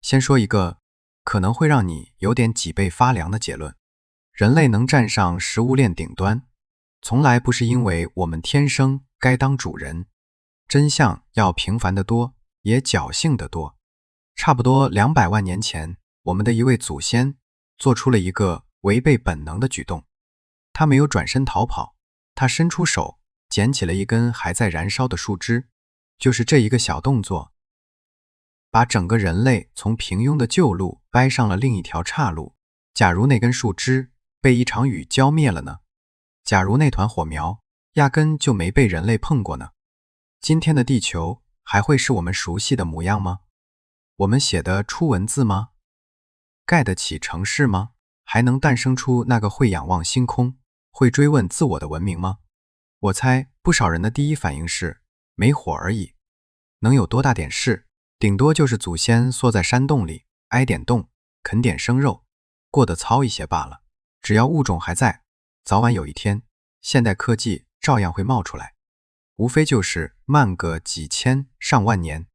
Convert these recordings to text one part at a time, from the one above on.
先说一个可能会让你有点脊背发凉的结论：人类能站上食物链顶端，从来不是因为我们天生该当主人，真相要平凡得多，也侥幸得多。差不多200万年前，我们的一位祖先做出了一个违背本能的举动。他没有转身逃跑，他伸出手捡起了一根还在燃烧的树枝，就是这一个小动作，把整个人类从平庸的旧路掰上了另一条岔路。假如那根树枝被一场雨浇灭了呢？假如那团火苗压根就没被人类碰过呢？今天的地球还会是我们熟悉的模样吗？我们写得出文字吗？盖得起城市吗？还能诞生出那个会仰望星空，会追问自我的文明吗？我猜不少人的第一反应是没火而已，能有多大点事？顶多就是祖先缩在山洞里挨点冻，啃点生肉，过得糙一些罢了。只要物种还在，早晚有一天现代科技照样会冒出来，无非就是慢个几千上万年。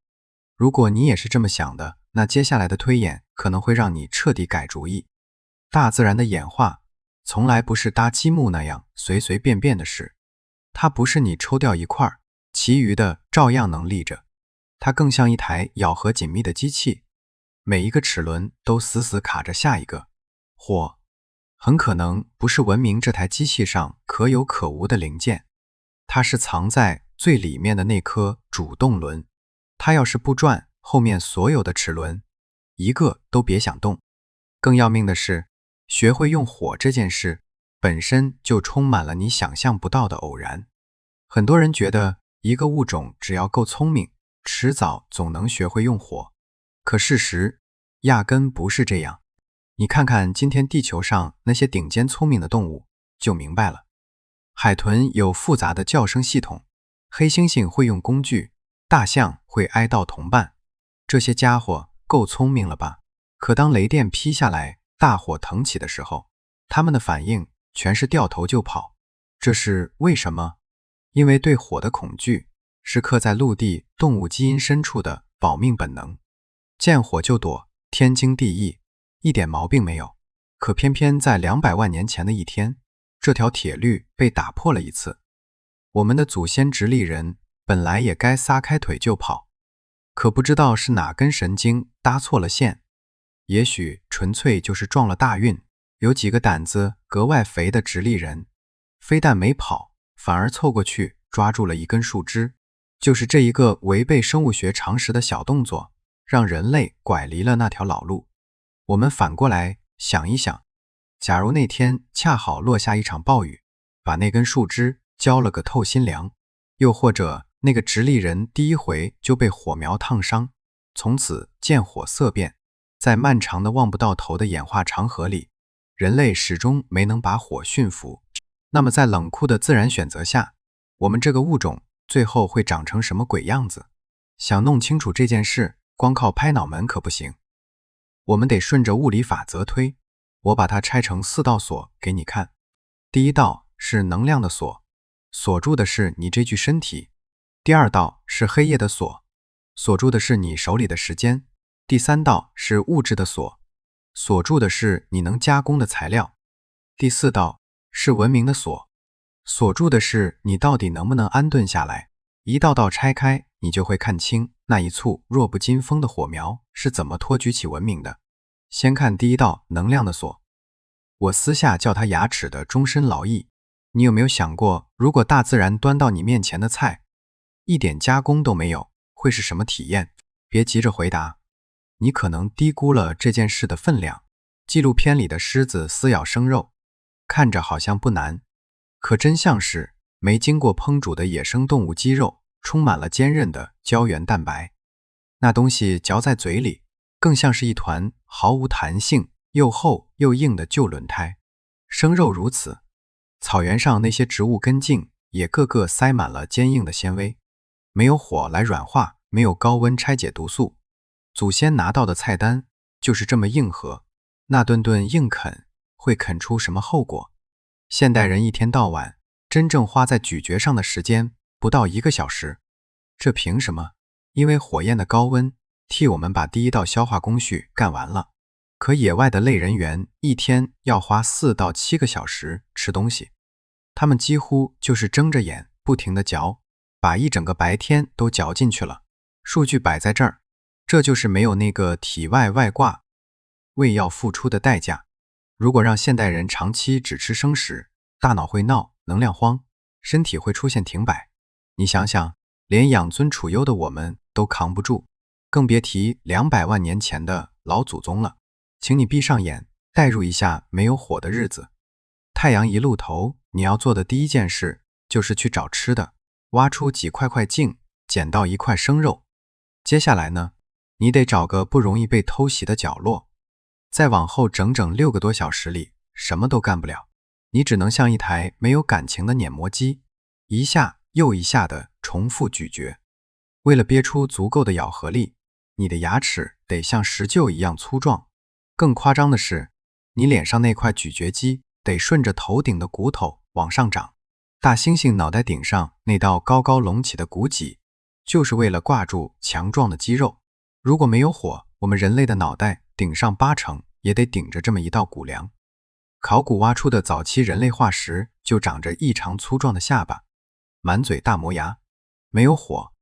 如果你也是这么想的，那接下来的推演可能会让你彻底改主意。大自然的演化从来不是搭积木那样随随便便的事，它不是你抽掉一块，其余的照样能立着。它更像一台咬合紧密的机器，每一个齿轮都死死卡着下一个。火很可能不是文明这台机器上可有可无的零件，它是藏在最里面的那颗主动轮。它要是不转，后面所有的齿轮一个都别想动。更要命的是，学会用火这件事本身就充满了你想象不到的偶然。很多人觉得一个物种只要够聪明，迟早总能学会用火，可事实压根不是这样。你看看今天地球上那些顶尖聪明的动物，就明白了。海豚有复杂的叫声系统，黑猩猩会用工具，大象会哀悼同伴。这些家伙够聪明了吧？可当雷电劈下来，大火腾起的时候，他们的反应全是掉头就跑。这是为什么？因为对火的恐惧是刻在陆地动物基因深处的保命本能，见火就躲，天经地义，一点毛病没有。可偏偏在200万年前的一天，这条铁律被打破了一次。我们的祖先直立人本来也该撒开腿就跑，可不知道是哪根神经搭错了线，也许纯粹就是撞了大运。有几个胆子格外肥的直立人，非但没跑，反而凑过去抓住了一根树枝。就是这一个违背生物学常识的小动作，让人类拐离了那条老路。我们反过来想一想，假如那天恰好落下一场暴雨，把那根树枝浇了个透心凉，又或者那个直立人第一回就被火苗烫伤，从此见火色变，在漫长的望不到头的演化长河里，人类始终没能把火驯服。那么在冷酷的自然选择下，我们这个物种最后会长成什么鬼样子？想弄清楚这件事，光靠拍脑门可不行。我们得顺着物理法则推，我把它拆成4道锁给你看。第一道是能量的锁，锁住的是你这具身体；第二道是黑夜的锁，锁住的是你手里的时间；第三道是物质的锁，锁住的是你能加工的材料；第4道是文明的锁，锁住的是你到底能不能安顿下来。一道道拆开，你就会看清那一簇弱不禁风的火苗是怎么托举起文明的。先看第一道能量的锁，我私下叫它牙齿的终身劳役。你有没有想过，如果大自然端到你面前的菜一点加工都没有，会是什么体验？别急着回答，你可能低估了这件事的分量。纪录片里的狮子撕咬生肉，看着好像不难，可真相是没经过烹煮的野生动物肌肉充满了坚韧的胶原蛋白，那东西嚼在嘴里，更像是一团毫无弹性又厚又硬的旧轮胎。生肉如此，草原上那些植物根茎也个个塞满了坚硬的纤维，没有火来软化，没有高温拆解毒素，祖先拿到的菜单就是这么硬核。那顿顿硬啃会啃出什么后果？现代人一天到晚真正花在咀嚼上的时间不到1个小时，这凭什么？因为火焰的高温替我们把第一道消化工序干完了。可野外的类人猿一天要花4到7个小时吃东西，他们几乎就是睁着眼不停地嚼，把一整个白天都嚼进去了。数据摆在这儿，这就是没有那个体外外挂胃要付出的代价。如果让现代人长期只吃生食，大脑会闹能量荒，身体会出现停摆。你想想，连养尊处优的我们都扛不住，更别提200万年前的老祖宗了。请你闭上眼，代入一下没有火的日子。太阳一露头，你要做的第一件事就是去找吃的，挖出几块块茎，捡到一块生肉。接下来呢，你得找个不容易被偷袭的角落。再往后整整6个多小时里，什么都干不了，你只能像一台没有感情的碾磨机，一下又一下地重复咀嚼。为了憋出足够的咬合力，你的牙齿得像石臼一样粗壮。更夸张的是，你脸上那块咀嚼肌得顺着头顶的骨头往上长。大猩猩脑袋顶上那道高高隆起的骨脊，就是为了挂住强壮的肌肉。如果没有火，我们人类的脑袋顶上80%也得顶着这么一道骨梁。考古挖出的早期人类化石就长着异常粗壮的下巴，满嘴大磨牙。没有火，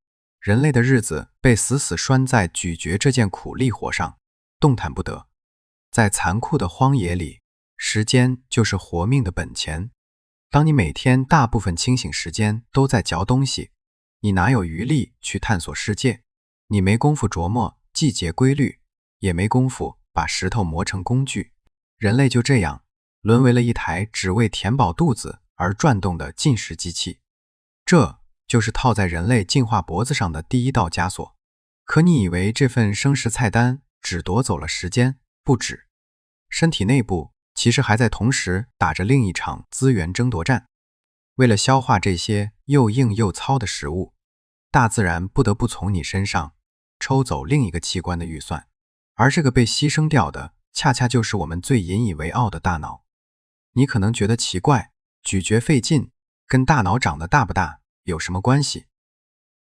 人类的日子被死死拴在咀嚼这件苦力活上，动弹不得。在残酷的荒野里，时间就是活命的本钱。当你每天大部分清醒时间都在嚼东西，你哪有余力去探索世界？你没工夫琢磨季节规律，也没工夫把石头磨成工具。人类就这样沦为了一台只为填饱肚子而转动的进食机器。这就是套在人类进化脖子上的第一道枷锁。可你以为这份生食菜单只夺走了时间？不止，身体内部其实还在同时打着另一场资源争夺战。为了消化这些又硬又糙的食物，大自然不得不从你身上抽走另一个器官的预算，而这个被牺牲掉的，恰恰就是我们最引以为傲的大脑。你可能觉得奇怪，咀嚼费劲，跟大脑长得大不大有什么关系？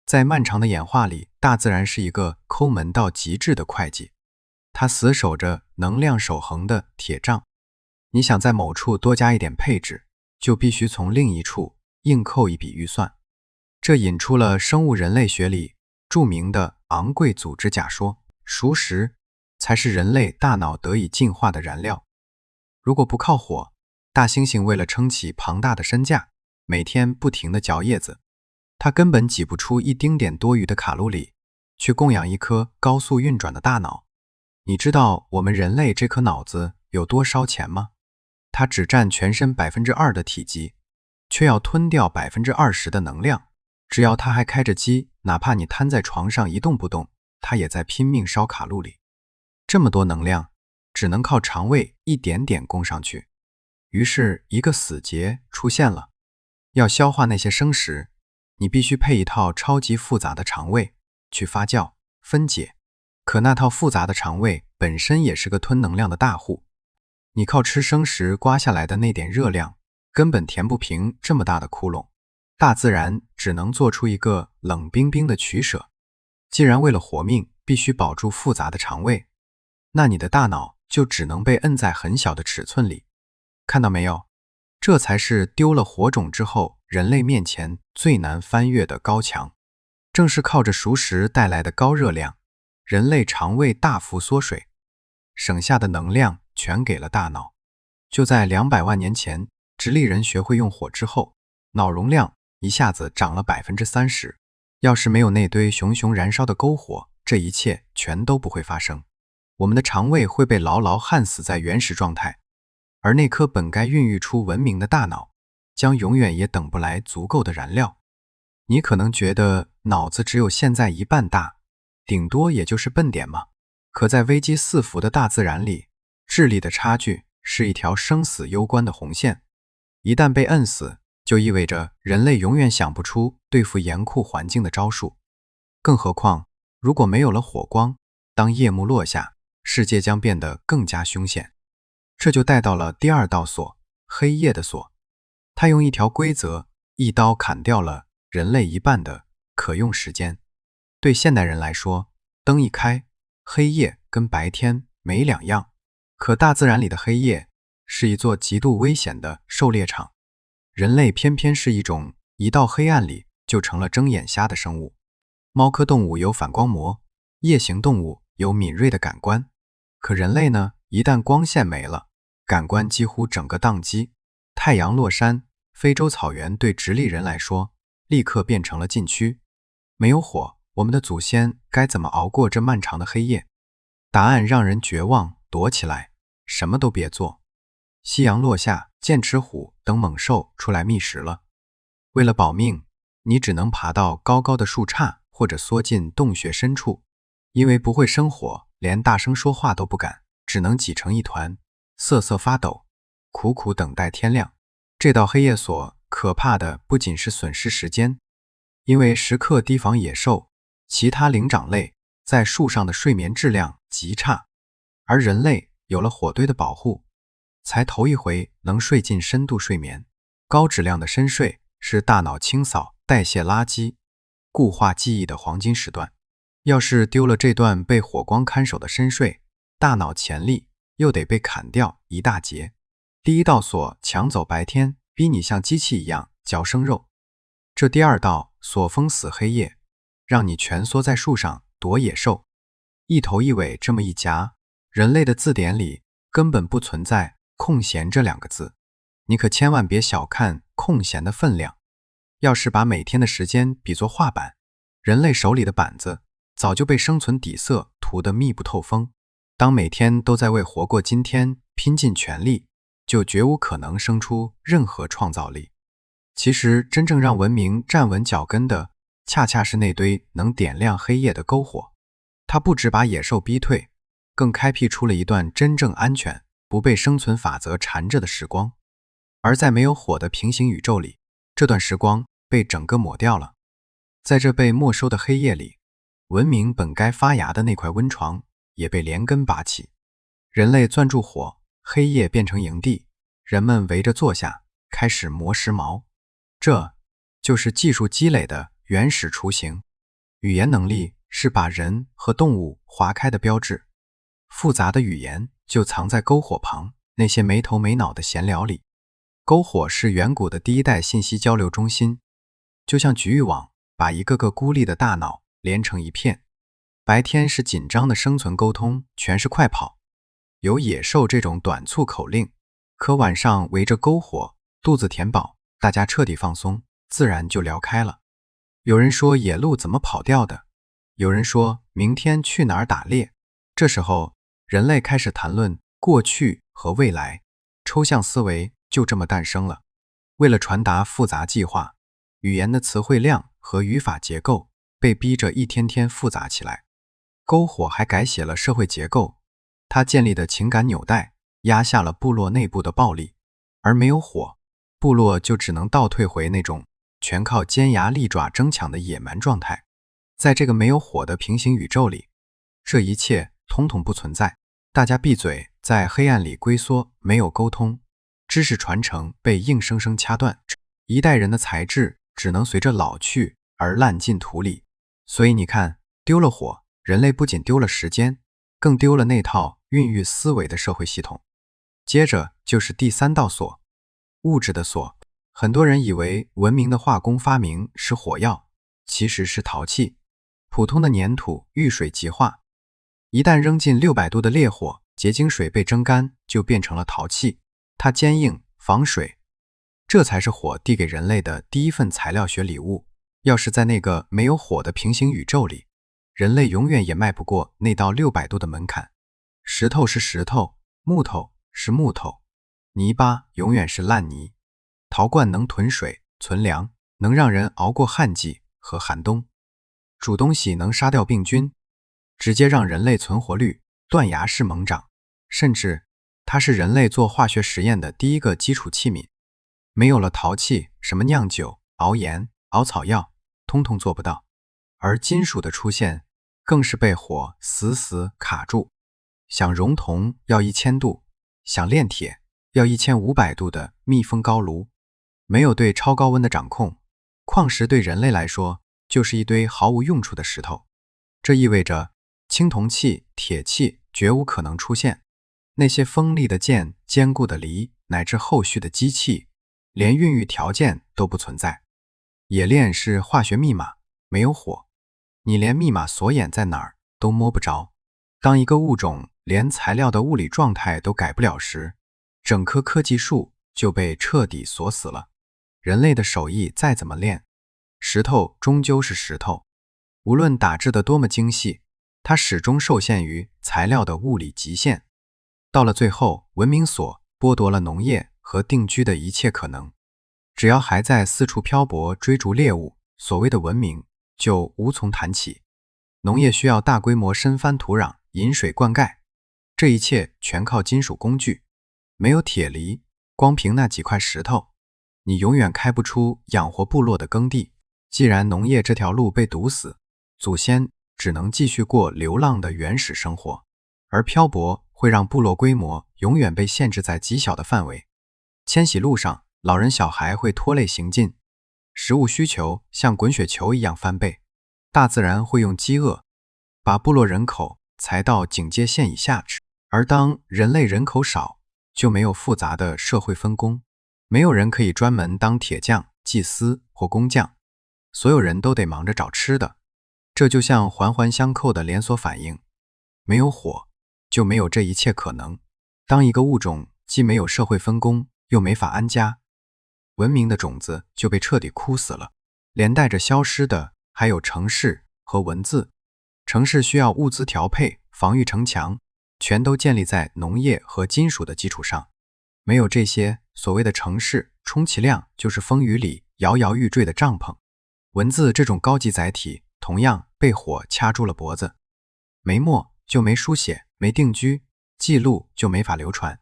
在漫长的演化里，大自然是一个抠门到极致的会计，它死守着能量守恒的铁账。你想在某处多加一点配置，就必须从另一处硬扣一笔预算。这引出了生物人类学里著名的昂贵组织假说，熟食才是人类大脑得以进化的燃料。如果不靠火，大猩猩为了撑起庞大的身价，每天不停地嚼叶子，它根本挤不出一丁点多余的卡路里去供养一颗高速运转的大脑。你知道我们人类这颗脑子有多烧钱吗？它只占全身2%的体积，却要吞掉20%的能量。只要它还开着机，哪怕你瘫在床上一动不动，它也在拼命烧卡路里。这么多能量只能靠肠胃一点点供上去。于是一个死结出现了，要消化那些生食，你必须配一套超级复杂的肠胃去发酵分解。可那套复杂的肠胃本身也是个吞能量的大户，你靠吃生食刮下来的那点热量根本填不平这么大的窟窿。大自然只能做出一个冷冰冰的取舍。既然为了活命必须保住复杂的肠胃，那你的大脑就只能被摁在很小的尺寸里。看到没有？这才是丢了火种之后人类面前最难翻越的高墙。正是靠着熟食带来的高热量，人类肠胃大幅缩水，省下的能量全给了大脑。就在200万年前，直立人学会用火之后，脑容量一下子涨了30%。要是没有那堆熊熊燃烧的篝火，这一切全都不会发生。我们的肠胃会被牢牢焊死在原始状态，而那颗本该孕育出文明的大脑，将永远也等不来足够的燃料。你可能觉得脑子只有现在1半大，顶多也就是笨点嘛。可在危机四伏的大自然里，智力的差距是一条生死攸关的红线。一旦被摁死，就意味着人类永远想不出对付严酷环境的招数。更何况，如果没有了火光，当夜幕落下，世界将变得更加凶险。这就带到了第二道锁，黑夜的锁。它用一条规则，一刀砍掉了人类1半的可用时间。对现代人来说，灯一开，黑夜跟白天没两样，可大自然里的黑夜是一座极度危险的狩猎场，人类偏偏是一种一到黑暗里就成了睁眼瞎的生物。猫科动物有反光膜，夜行动物有敏锐的感官，可人类呢，一旦光线没了，感官几乎整个宕机。太阳落山，非洲草原对直立人来说立刻变成了禁区。没有火，我们的祖先该怎么熬过这漫长的黑夜？答案让人绝望，躲起来，什么都别做。夕阳落下，剑齿虎等猛兽出来觅食了。为了保命，你只能爬到高高的树杈，或者缩进洞穴深处。因为不会生火，连大声说话都不敢，只能挤成一团，瑟瑟发抖，苦苦等待天亮。这道黑夜锁可怕的不仅是损失时间，因为时刻提防野兽，其他灵长类在树上的睡眠质量极差，而人类有了火堆的保护，才头一回能睡进深度睡眠。高质量的深睡是大脑清扫、代谢垃圾、固化记忆的黄金时段。要是丢了这段被火光看守的深睡，大脑潜力又得被砍掉一大截。第一道锁抢走白天，逼你像机器一样嚼生肉。这第二道锁封死黑夜，让你蜷缩在树上躲野兽。一头一尾这么一夹，人类的字典里根本不存在空闲这两个字。你可千万别小看空闲的分量。要是把每天的时间比作画板，人类手里的板子早就被生存底色涂得密不透风。当每天都在为活过今天拼尽全力，就绝无可能生出任何创造力。其实真正让文明站稳脚跟的，恰恰是那堆能点亮黑夜的篝火。它不只把野兽逼退，更开辟出了一段真正安全、不被生存法则缠着的时光。而在没有火的平行宇宙里，这段时光被整个抹掉了。在这被没收的黑夜里，文明本该发芽的那块温床也被连根拔起。人类攥住火，黑夜变成营地，人们围着坐下，开始磨时髦。这就是技术积累的原始雏形。语言能力是把人和动物划开的标志。复杂的语言就藏在篝火旁，那些没头没脑的闲聊里。篝火是远古的第一代信息交流中心，就像局域网把一个个孤立的大脑连成一片。白天是紧张的生存沟通，全是快跑，有野兽这种短促口令，可晚上围着篝火，肚子填饱，大家彻底放松，自然就聊开了。有人说野鹿怎么跑掉的，有人说明天去哪儿打猎。这时候人类开始谈论过去和未来，抽象思维就这么诞生了。为了传达复杂计划，语言的词汇量和语法结构被逼着一天天复杂起来。篝火还改写了社会结构，它建立的情感纽带压下了部落内部的暴力，而没有火，部落就只能倒退回那种全靠尖牙利爪争抢的野蛮状态。在这个没有火的平行宇宙里，这一切统统不存在。大家闭嘴，在黑暗里龟缩，没有沟通，知识传承被硬生生掐断，一代人的才智只能随着老去而烂进土里。所以你看，丢了火，人类不仅丢了时间，更丢了那套孕育思维的社会系统。接着就是第三道锁，物质的锁。很多人以为文明的化工发明是火药，其实是陶器。普通的粘土遇水即化，一旦扔进600度的烈火，结晶水被蒸干，就变成了陶器。它坚硬、防水，这才是火递给人类的第一份材料学礼物。要是在那个没有火的平行宇宙里，人类永远也迈不过那道600度的门槛。石头是石头，木头是木头，泥巴永远是烂泥。陶罐能囤水、存粮，能让人熬过旱季和寒冬。煮东西能杀掉病菌，直接让人类存活率断崖式猛涨。甚至它是人类做化学实验的第一个基础器皿。没有了陶器，什么酿酒、熬盐、熬草药通通做不到。而金属的出现更是被火死死卡住。想熔铜要1000度，想炼铁要1500度的密封高炉。没有对超高温的掌控，矿石对人类来说就是一堆毫无用处的石头。这意味着青铜器、铁器绝无可能出现。那些锋利的剑、坚固的犁，乃至后续的机器，连孕育条件都不存在。冶炼是化学密码，没有火，你连密码锁眼在哪儿都摸不着。当一个物种连材料的物理状态都改不了时，整棵科技树就被彻底锁死了。人类的手艺再怎么练，石头终究是石头，无论打制得多么精细，它始终受限于材料的物理极限。到了最后，文明所剥夺了农业和定居的一切可能。只要还在四处漂泊追逐猎物，所谓的文明就无从谈起。农业需要大规模深翻土壤、引水灌溉，这一切全靠金属工具。没有铁犁，光凭那几块石头，你永远开不出养活部落的耕地。既然农业这条路被堵死，祖先只能继续过流浪的原始生活，而漂泊会让部落规模永远被限制在极小的范围。迁徙路上，老人小孩会拖累行进，食物需求像滚雪球一样翻倍，大自然会用饥饿把部落人口裁到警戒线以下去。而当人类人口少，就没有复杂的社会分工，没有人可以专门当铁匠、祭司或工匠，所有人都得忙着找吃的。这就像环环相扣的连锁反应，没有火，就没有这一切可能。当一个物种既没有社会分工，又没法安家，文明的种子就被彻底枯死了。连带着消失的还有城市和文字。城市需要物资调配、防御城墙，全都建立在农业和金属的基础上。没有这些，所谓的城市充其量就是风雨里摇摇欲坠的帐篷。文字这种高级载体同样被火掐住了脖子。没墨就没书写，没定居，记录就没法流传。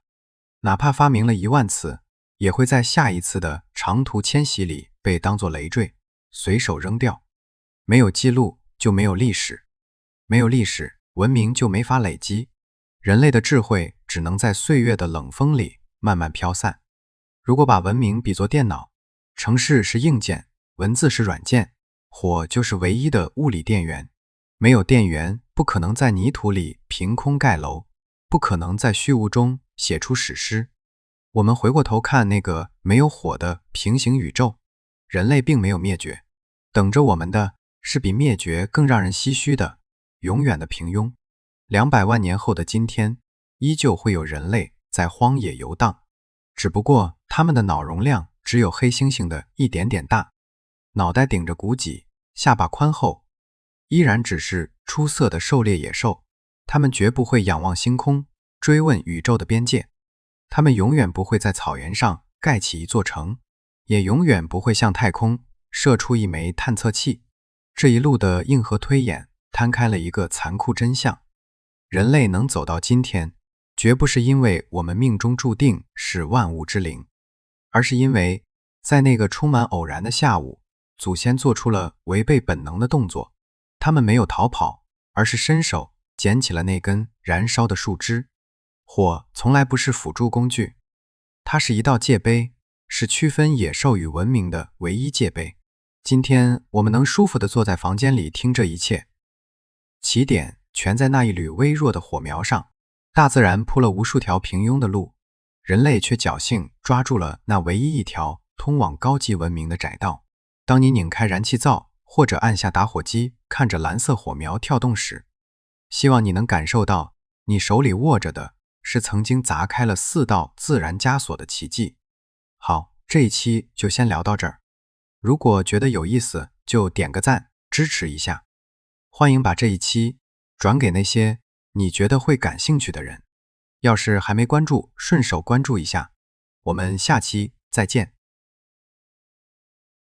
哪怕发明了1万次，也会在下一次的长途迁徙里被当作累赘，随手扔掉。没有记录就没有历史，没有历史，文明就没法累积。人类的智慧只能在岁月的冷风里慢慢飘散。如果把文明比作电脑，城市是硬件，文字是软件，火就是唯一的物理电源。没有电源，不可能在泥土里凭空盖楼，不可能在虚无中写出史诗。我们回过头看那个没有火的平行宇宙，人类并没有灭绝，等着我们的是比灭绝更让人唏嘘的永远的平庸。200万年后的今天，依旧会有人类在荒野游荡，只不过他们的脑容量只有黑猩猩的一点点大，脑袋顶着骨脊，下巴宽厚，依然只是出色的狩猎野兽。他们绝不会仰望星空，追问宇宙的边界。他们永远不会在草原上盖起一座城，也永远不会向太空射出一枚探测器。这一路的硬核推演摊开了一个残酷真相：人类能走到今天，绝不是因为我们命中注定是万物之灵，而是因为在那个充满偶然的下午，祖先做出了违背本能的动作。他们没有逃跑，而是伸手捡起了那根燃烧的树枝。火从来不是辅助工具，它是一道界碑，是区分野兽与文明的唯一界碑。今天我们能舒服地坐在房间里听这一切，起点全在那一缕微弱的火苗上。大自然铺了无数条平庸的路，人类却侥幸抓住了那唯一一条通往高级文明的窄道。当你拧开燃气灶，或者按下打火机，看着蓝色火苗跳动时，希望你能感受到你手里握着的是曾经砸开了4道自然枷锁的奇迹。好，这一期就先聊到这儿。如果觉得有意思，就点个赞，支持一下。欢迎把这一期转给那些你觉得会感兴趣的人。要是还没关注，顺手关注一下。我们下期再见。